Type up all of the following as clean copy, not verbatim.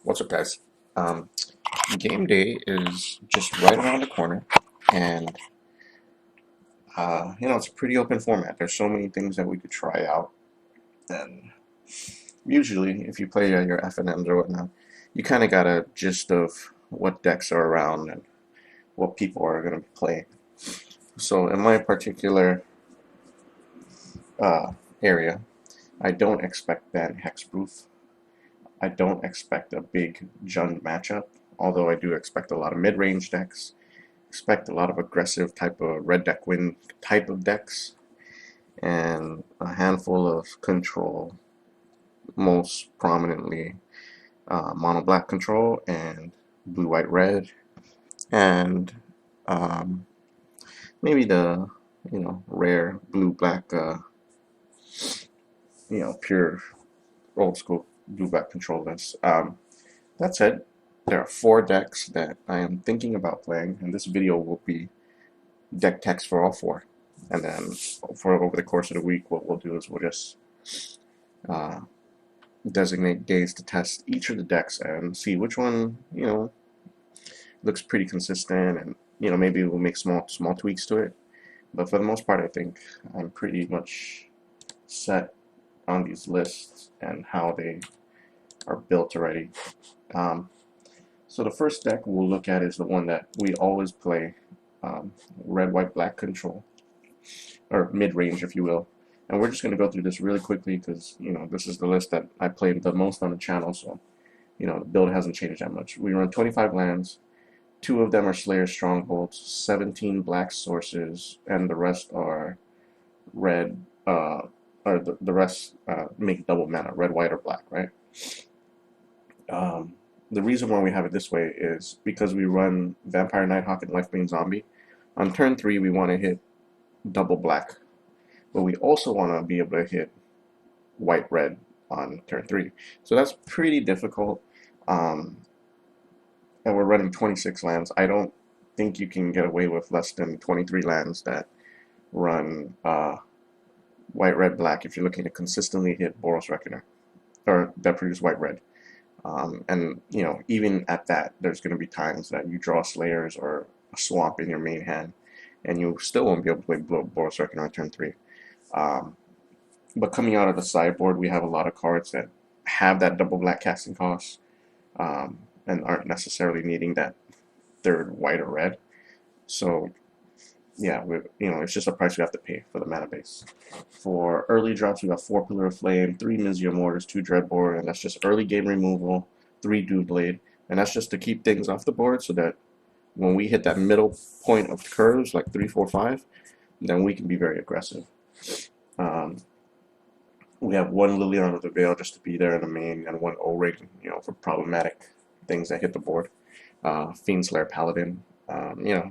What's up, guys? Um, Game day is just right around the corner, and it's a pretty open format. There's so many things that we could try out, and usually, if you play your FNMs or whatnot, you kind of got a gist of what decks are around and what people are going to be playing. So, in my particular uh, area, I don't expect ban hexproof. I don't expect a big Jund matchup, although I do expect a lot of mid-range decks. Expect a lot of aggressive type of red deck win type of decks, and a handful of control, most prominently mono black control and blue white red, and um, maybe the rare blue black pure old school blue black control list. That said, there are four decks that I am thinking about playing, and this video will be deck text for all four. And then for over the course of the week, what we'll do is we'll just uh, designate days to test each of the decks and see which one looks pretty consistent, and maybe we'll make small tweaks to it. But for the most part, I think I'm pretty much set on these lists and how they are built already. Um, so the first deck we'll look at is the one that we always play, red, white, black control, or mid-range, if you will. And we're just going to go through this really quickly because, this is the list that I played the most on the channel, so, the build hasn't changed that much. We run 25 lands, 2 of them are Slayer Strongholds, 17 black sources, and the rest are red, or the rest make double mana, red, white, or black, right? The reason why we have it this way is because we run Vampire Nighthawk and Lifebane Zombie. On turn 3, we want to hit double black, but we also want to be able to hit white red on turn 3. So that's pretty difficult. And we're running 26 lands. I don't think you can get away with less than 23 lands that run white red black if you're looking to consistently hit Boros Reckoner, or that produce white red. And even at that, there's going to be times that you draw Slayers or a Swamp in your main hand, and you still won't be able to play Boros Reckoner on turn 3. But coming out of the sideboard, we have a lot of cards that have that double black casting cost, and aren't necessarily needing that third white or red. So yeah, it's just a price we have to pay for the mana base. For early drops, we got 4 Pillar of Flame, 3 Mizzium Mortars, 2 Dreadboard, and that's just early game removal, 3 Doomblade, and that's just to keep things off the board so that when we hit that middle point of curves, like 3, 4, 5, then we can be very aggressive. We have 1 Liliana of the Veil just to be there in the main, and 1 O-Ring, for problematic things that hit the board. Fiendslayer Paladin,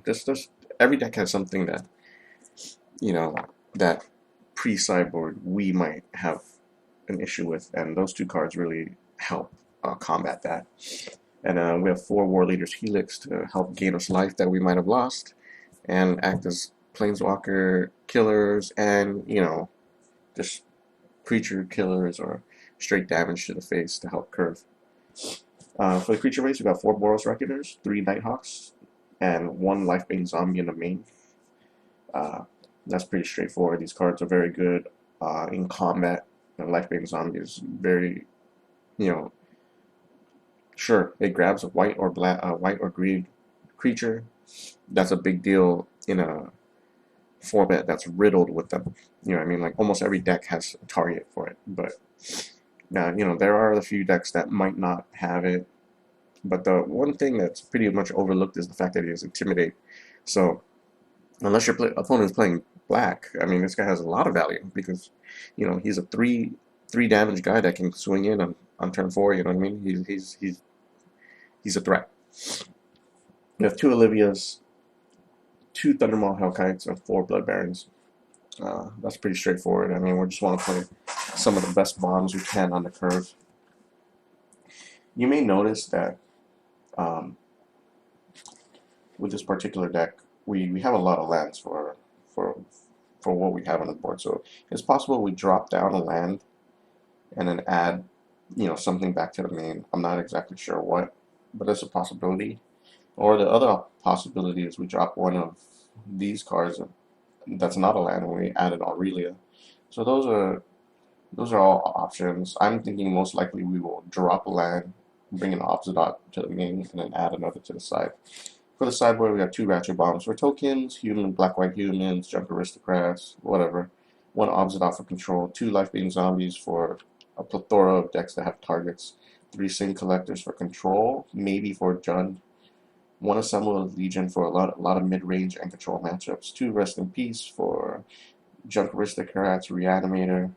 just every deck has something that, that pre-sideboard we might have an issue with, and those 2 cards really help combat that. And we have 4 War Leaders Helix to help gain us life that we might have lost, and act as Planeswalker killers and, just creature killers or straight damage to the face to help curve. For the creature race, we got 4 Boros Reckoners, 3 Nighthawks, and 1 Lifebane Zombie in the main. That's pretty straightforward. These cards are very good in combat. Lifebane Zombie is very, sure, it grabs a white or black, white or green creature. That's a big deal in a format that's riddled with them. You know what I mean? Like almost every deck has a target for it, but now, there are a few decks that might not have it, but the one thing that's pretty much overlooked is the fact that he is Intimidate. So, unless your opponent is playing black, I mean, this guy has a lot of value because, he's a three damage guy that can swing in on turn 4. You know what I mean? He's a threat. We have 2 Olivias, 2 Thundermaw Hellkites, and 4 Blood Barons. That's pretty straightforward. I mean, we just want to play some of the best bombs we can on the curve. You may notice that with this particular deck, we have a lot of lands for what we have on the board. So it's possible we drop down a land and then add something back to the main. I'm not exactly sure what, but that's a possibility. Or the other possibility is we drop one of these cards that's not a land and we add an Aurelia. So those are all options. I'm thinking most likely we will drop a land, bring an Obzidot to the main, and then add another to the side. For the sideboard, we got 2 Ratchet Bombs for tokens, human, black-white humans, junk aristocrats, whatever. 1 Obzidot for control, 2 Life-Being Zombies for a plethora of decks that have targets, 3 Sin Collectors for control, maybe for Jund, 1 Assemble of Legion for a lot of mid-range and control matchups, 2 Rest in Peace for junk aristocrats, Reanimator,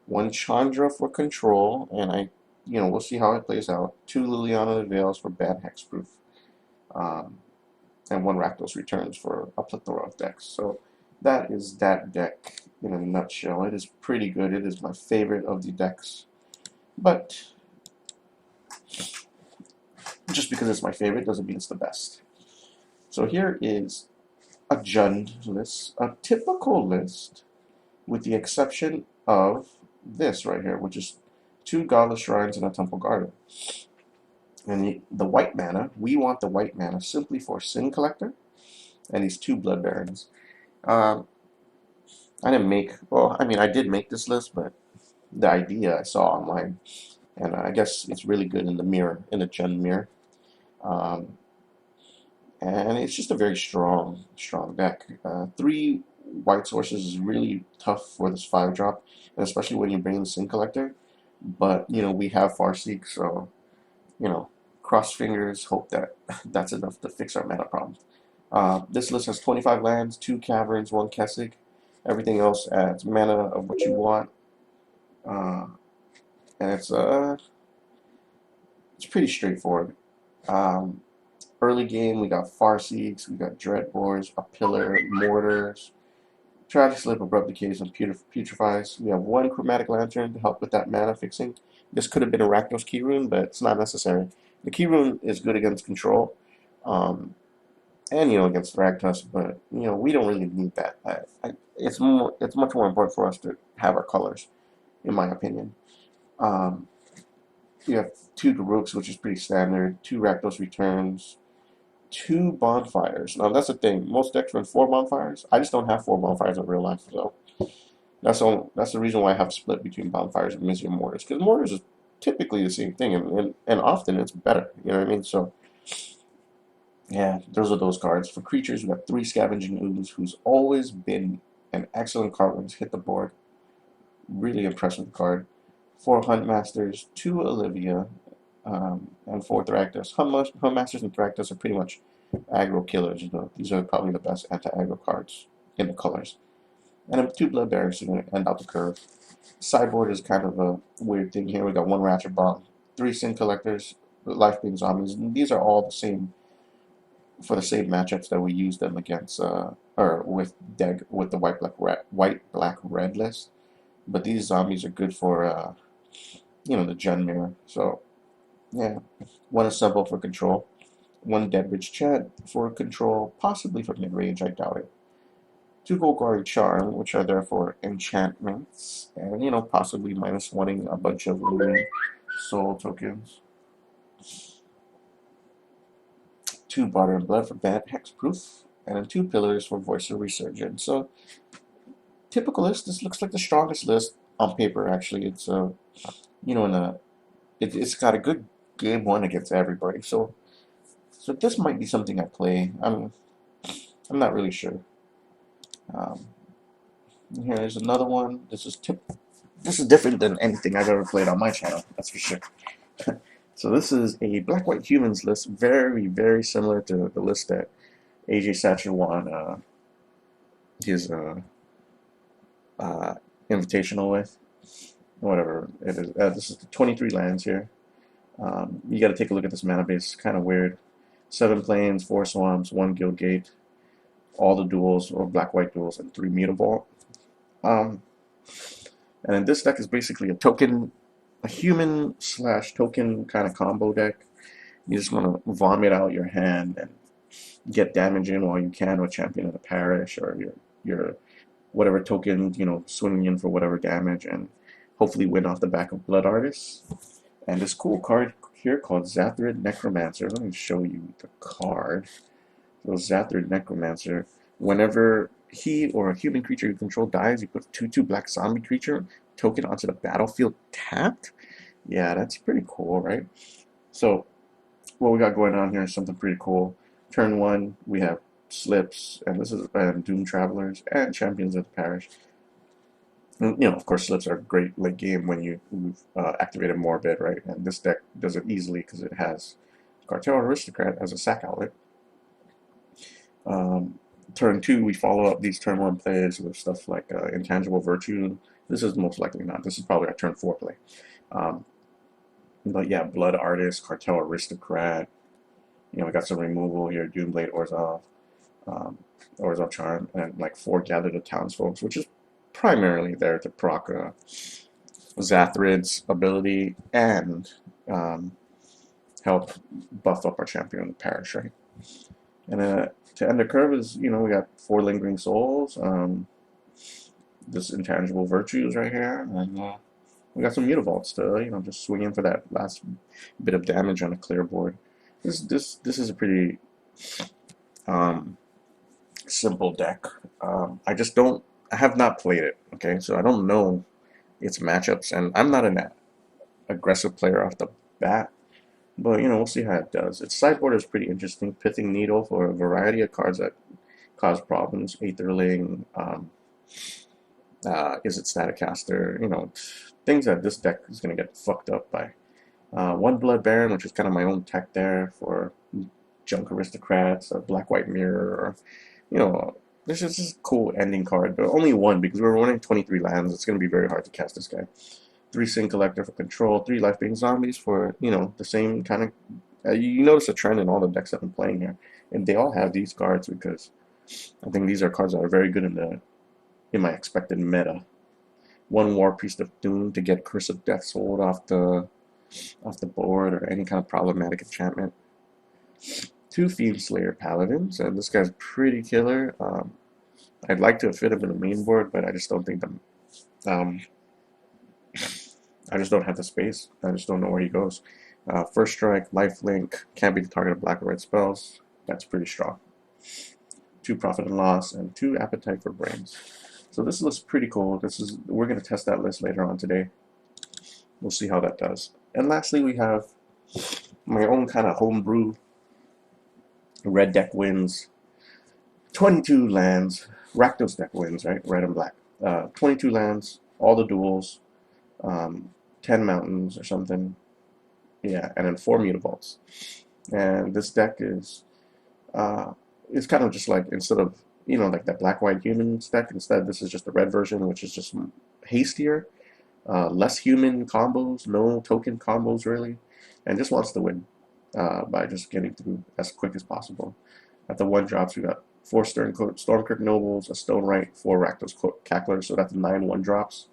1 Chandra for control, and we'll see how it plays out, 2 Liliana the Veils for bad hexproof. And 1 Rakdos Returns for a plethora of decks. So that is that deck in a nutshell. It is pretty good. It is my favorite of the decks. But just because it's my favorite doesn't mean it's the best. So here is a Jund list, a typical list, with the exception of this right here, which is 2 Godless Shrines and a Temple Garden. And the white mana, we want the white mana simply for Sin Collector and these 2 Blood Barons. I did make this list, but the idea I saw online, and I guess it's really good in the mirror, in the Jund mirror. And it's just a very strong deck. 3 white sources is really tough for this 5-drop, and especially when you bring the Sin Collector. But, we have Farseek, so, cross fingers, hope that that's enough to fix our mana problem. This list has 25 lands, 2 Caverns, 1 Kessig. Everything else adds mana of what you want. And it's pretty straightforward. Early game, we got Farseeks, we got Dreadbores, a Pillar, Mortars, Tragic Slip, Abrupt Decays, and Putrefies. We have 1 Chromatic Lantern to help with that mana fixing. This could have been a Rakdos Key Rune, but it's not necessary. The Key Rune is good against control, and against Rakdos, but we don't really need that. It's much more important for us to have our colors, in my opinion. You have 2 Garooks, which is pretty standard, 2 Rakdos Returns, 2 Bonfires. Now that's the thing. Most decks run 4 Bonfires. I just don't have 4 Bonfires in real life, so that's the reason why I have split between Bonfires and Mizzium Mortars, because Mortars is typically the same thing, and often it's better. You know what I mean? So yeah, those are those cards. For creatures, we got 3 Scavenging Ooze, who's always been an excellent card when it's hit the board. Really impressive card. 4 Hunt Masters, 2 Olivia, and 4 Thragtus. Hunt Masters and Thragtus are pretty much aggro killers. These are probably the best anti-aggro cards in the colors. And 2 Blood Barons to end out the curve. Sideboard is kind of a weird thing here. We got 1 Ratchet Bomb, 3 Sin Collectors, Life-Being Zombies. And these are all the same for the same matchups that we use them against, or with the white black red list. But these zombies are good for the Jund mirror. So yeah, 1 Assemble for control, 1 Deadbridge Chant for control, possibly for mid range. I doubt it. 2 Golgari Charm, which are there for enchantments, and possibly -1ing a bunch of Lumen Soul tokens. 2 Barter and Blood for bad hexproof, and then 2 Pillars for Voice of Resurgence. So typical list. This looks like the strongest list on paper. Actually, it's it's got a good game 1 against everybody. So this might be something I play. I'm not really sure. Here's another one. This is different than anything I've ever played on my channel. That's for sure. So this is a black-white humans list, very, very similar to the list that AJ Satcher won his invitational with. Whatever it is. This is the 23 lands here. You got to take a look at this mana base. It's kind of weird. 7 plains, 4 swamps, 1 guild gate, all the duels, or black-white duels, and 3 mutable. And then this deck is basically a human / token kind of combo deck. You just want to vomit out your hand and get damage in while you can with Champion of the Parish or your whatever token, swinging in for whatever damage, and hopefully win off the back of Blood Artists. And this cool card here called Zathrid Necromancer. Let me show you the card. So Zathrid Necromancer, whenever he or a human creature you control dies, you put 2/2 black zombie creature token onto the battlefield tapped. Yeah, that's pretty cool, right? So what we got going on here is something pretty cool. Turn one, we have Slips, and this is Doom Travelers and Champions of the Parish. And, you know, of course, Slips are great late game when you've activated Morbid, right? And this deck does it easily because it has Cartel Aristocrat as a sack outlet. Turn two, we follow up these turn one plays with stuff like Intangible Virtue. This is most likely not. This is probably our turn four play. Um, but yeah, Blood Artist, Cartel Aristocrat. You know, we got some removal here, Doomblade Orzhov, Orzhov Charm, and like 4 Gather the Townsfolk, which is primarily there to proc Zathrid's ability and help buff up our champion in the parish, right? And to end the curve is, you know, we got 4 Lingering Souls, this Intangible Virtues right here, and we got some Mutavaults to, you know, just swing in for that last bit of damage on a clear board. This is a pretty simple deck. I have not played it, okay, so I don't know its matchups, and I'm not an aggressive player off the bat, but you know, we'll see how it does. Its sideboard is pretty interesting. Pithing Needle for a variety of cards that cause problems. Aetherling, Is It Staticaster, you know, things that this deck is going to get fucked up by. One Blood Baron, which is kind of my own tech there for Junk Aristocrats, a Black-White Mirror, or, you know, this is just a cool ending card, but only one because we're running 23 lands. It's going to be very hard to cast this guy. 3 Sin Collector for control, 3 Life-Being Zombies for, you know, the same kind of... you notice a trend in all the decks I've been playing here, and they all have these cards because I think these are cards that are very good in my expected meta. 1 War Priest of Doom to get Curse of Death Sold off the board or any kind of problematic enchantment. 2 Fiend Slayer Paladins, and this guy's pretty killer. I'd like to fit him in the main board, but I just don't think I just don't have the space. I just don't know where he goes. First Strike, Lifelink, can't be the target of black or red spells. That's pretty strong. 2 Profit and Loss, and 2 Appetite for Brains. So this looks pretty cool. We're going to test that list later on today. We'll see how that does. And lastly, we have my own kind of homebrew red deck wins. 22 lands. Rakdos deck wins, right? Red and black. 22 lands, all the duels, 10 mountains or something. Yeah, and then 4 Mutavaults. And this deck is it's kind of just like, instead of, you know, like that Black-White Humans deck, instead this is just the red version, which is just hastier, less human combos, no token combos really, and just wants to win by just getting through as quick as possible. At the 1 drops, we got 4 Stormkirk Nobles, a Stone Right, 4 Rakdos Cacklers, so that's 9 1 drops.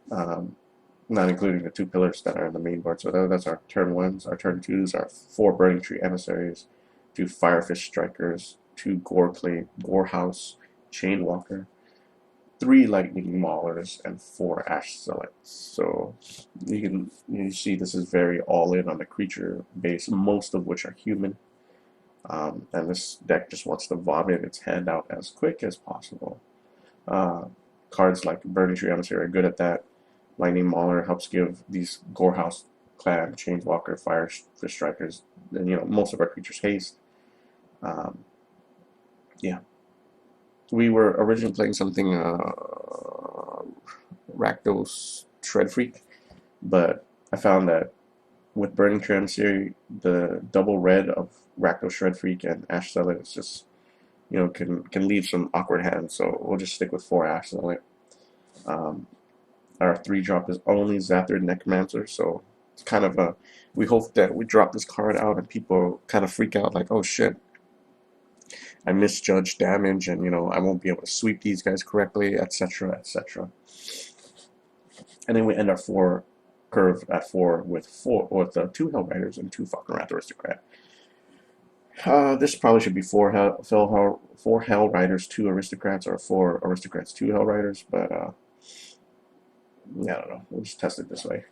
Not including the 2 pillars that are in the main board. So that's our turn 1s. Our turn 2s are 4 Burning Tree Emissaries, 2 Firefish Strikers, 2 Gorehouse Chainwalker, 3 Lightning Maulers, and 4 Ash Zealots. So you see this is very all in on the creature base, most of which are human. And this deck just wants to vomit its hand out as quick as possible. Cards like Burning Tree Emissary are good at that. Lightning Mauler helps give these Gorehouse Clan, Chainwalker, Firefish Strikers, and you know, most of our creatures haste. Yeah. We were originally playing something Rakdos Shred Freak, but I found that with Burning Tree Emissary, the double red of Rakdos Shred Freak and Ash Zealot is just, you know, can leave some awkward hands, so we'll just stick with 4 Ash Zealot. Our 3 drop is only Zathrid Necromancer, so it's kind of we hope that we drop this card out and people kind of freak out like, oh shit, I misjudged damage, and you know, I won't be able to sweep these guys correctly, etc., etc. And then we end our 4 curve at 4 with 2 Hell Riders and 2 Falkenrath Aristocrat. This probably should be 4 Hell Riders, 2 Aristocrats, or 4 Aristocrats, 2 Hell Riders, but yeah, I don't know. We'll just test it this way.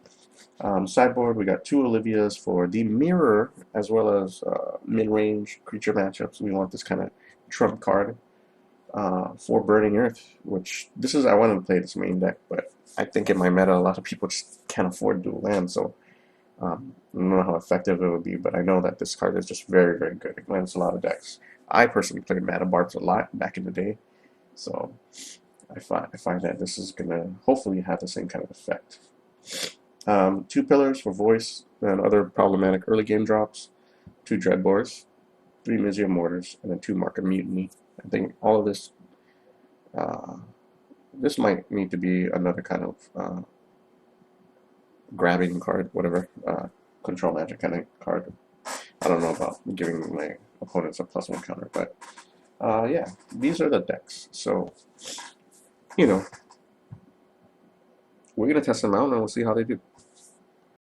Sideboard, we got 2 Olivias for the mirror as well as mid-range creature matchups. We want this kind of trump card for Burning Earth, which this is I want to play this main deck, but I think in my meta a lot of people just can't afford dual land, so I don't know how effective it would be, but I know that this card is just very, very good. It lands a lot of decks. I personally played Mana Barbs a lot back in the day, so I find that this is gonna hopefully have the same kind of effect. 2 Pillars for voice and other problematic early game drops, 2 Dreadboars, 3 Mizzium Mortars, and then 2 Mark of Mutiny. I think all of this, this might need to be another kind of grabbing card, whatever, control magic kind of card. I don't know about giving my opponents a +1 counter, but yeah, these are the decks. So, you know, we're gonna test them out and we'll see how they do.